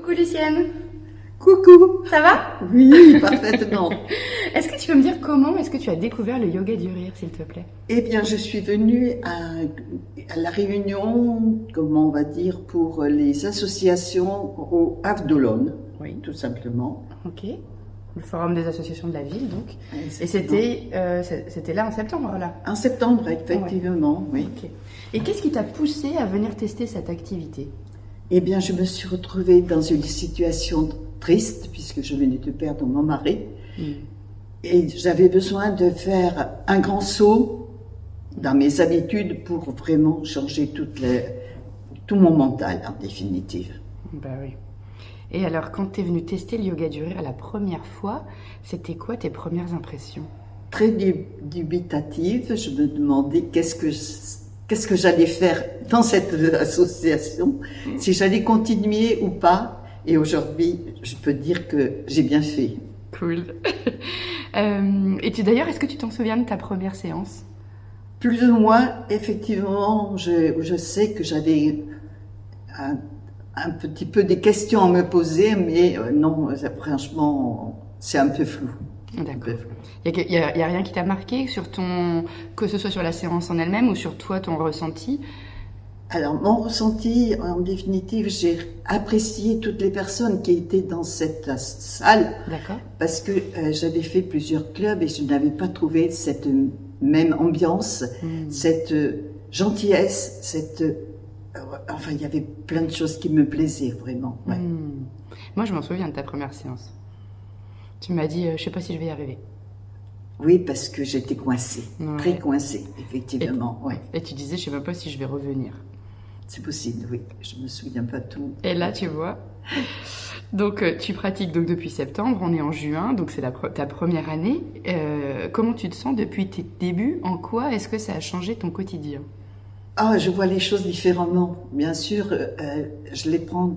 Coucou Lucienne, Coucou! ça va? Oui, parfaitement. Est-ce que tu peux me dire comment est-ce que tu as découvert le yoga du rire, s'il te plaît? Eh bien, je suis venue à la réunion, comment on va dire, pour les associations au Havre d'Olonne, Oui. tout simplement. Ok. Le forum des associations de la ville, donc. Et Exactement. c'était là en septembre, là. En septembre, effectivement, oui. Ok. Et qu'est-ce qui t'a poussé à venir tester cette activité? Eh bien, je me suis retrouvée dans une situation triste, puisque je venais de perdre mon mari. Et j'avais besoin de faire un grand saut dans mes habitudes pour vraiment changer tout mon mental, en définitive. Bah oui. Et alors, quand t'es venue tester le yoga du rire la première fois, c'était quoi tes premières impressions? Très dubitative, je me demandais qu'est-ce que j'allais faire dans cette association, si j'allais continuer ou pas. Et aujourd'hui, je peux dire que j'ai bien fait. Cool. D'ailleurs, est-ce que tu t'en souviens de ta première séance? Plus ou moins, effectivement, je sais que j'avais un petit peu des questions à me poser, mais non, franchement, c'est un peu flou. D'accord. Il y a rien qui t'a marqué sur que ce soit sur la séance en elle-même ou sur toi, ton ressenti? Alors, mon ressenti, en définitive, j'ai apprécié toutes les personnes qui étaient dans cette salle. D'accord. Parce que j'avais fait plusieurs clubs et je n'avais pas trouvé cette même ambiance, cette gentillesse, enfin, il y avait plein de choses qui me plaisaient vraiment. Ouais. Moi, je m'en souviens de ta première séance. Tu m'as dit, je sais pas si je vais y arriver. Oui, parce que j'étais coincée, Ouais. très coincée, effectivement. Ouais. Et tu disais, je sais même pas si je vais revenir. C'est possible, oui. Je me souviens pas tout. Et là, tu vois. Donc, tu pratiques donc depuis septembre, on est en juin, donc c'est ta première année. Comment tu te sens depuis tes débuts? En quoi est-ce que ça a changé ton quotidien? Ah, je vois les choses différemment. Bien sûr, je les prends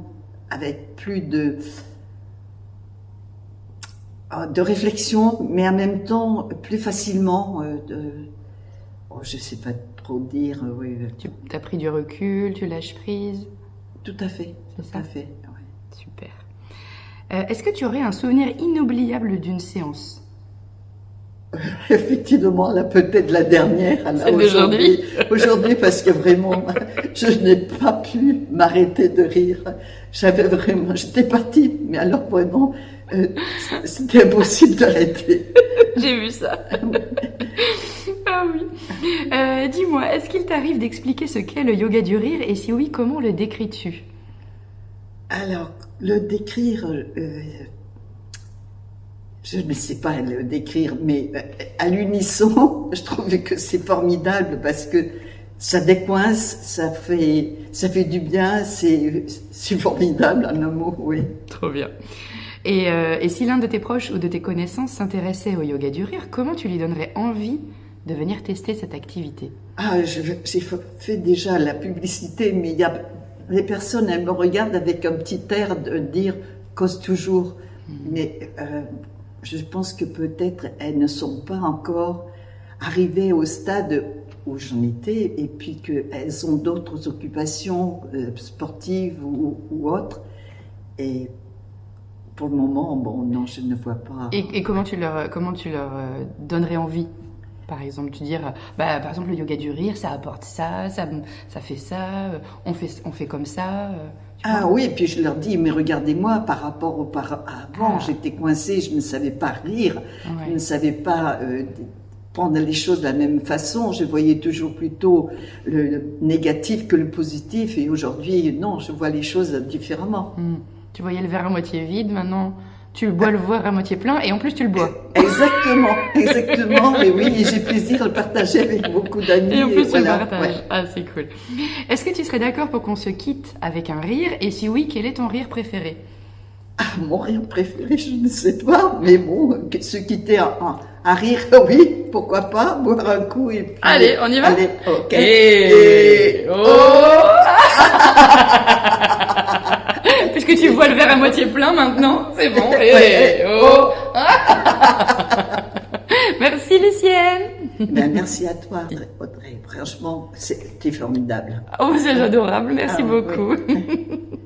avec plus de réflexion, mais en même temps plus facilement. Je sais pas trop dire. Oui. Tu as pris du recul, tu lâches prise? Tout à fait. C'est Tout ça? à fait. Ouais. Super. Est-ce que tu aurais un souvenir inoubliable d'une séance? Effectivement, là peut-être la dernière. Celle d'aujourd'hui. Aujourd'hui, parce que vraiment, je n'ai pas pu m'arrêter de rire. J'étais partie, mais alors vraiment, c'était impossible d'arrêter. J'ai vu ça. Ah oui. Dis-moi, est-ce qu'il t'arrive d'expliquer ce qu'est le yoga du rire et si oui, comment le décris-tu? Alors, le décrire, je ne sais pas le décrire, mais à l'unisson, je trouve que c'est formidable parce que ça décoince, ça fait du bien, c'est formidable en un mot, oui. Trop bien. Et si l'un de tes proches ou de tes connaissances s'intéressait au yoga du rire, comment tu lui donnerais envie de venir tester cette activité? Ah, j'ai fait déjà la publicité, mais les personnes, elles me regardent avec un petit air de dire « cause toujours ». Mais je pense que peut-être elles ne sont pas encore arrivées au stade où j'en étais et puis qu'elles ont d'autres occupations sportives ou autres. Et pour le moment, bon, non, je ne vois pas. Et comment tu leur donnerais envie? Par exemple, tu dire, par exemple, le yoga du rire, ça apporte ça fait ça, on fait comme ça. Ah oui, et puis je leur dis, mais regardez-moi, par rapport avant, j'étais coincée, je ne savais pas rire, Ouais. je ne savais pas prendre les choses de la même façon, je voyais toujours plutôt le négatif que le positif, et aujourd'hui, non, je vois les choses différemment. Tu voyais le verre à moitié vide, maintenant tu bois le verre à moitié plein et en plus tu le bois. Exactement, et oui, et j'ai plaisir à le partager avec beaucoup d'amis. Et en plus tu le voilà, partages. ouais. Ah, c'est cool. Est-ce que tu serais d'accord pour qu'on se quitte avec un rire? Et si oui, quel est ton rire préféré? Ah, mon rire préféré, je ne sais pas, mais bon, se quitter à rire, oui, pourquoi pas, boire un coup et puis... Allez, on y va? Allez, ok. Et... Puisque tu vois le verre à moitié plein maintenant, c'est bon. Et... Merci Lucienne. Ben, merci à toi, Audrey. Franchement, c'était formidable. Oh, c'est adorable, merci beaucoup. Oui.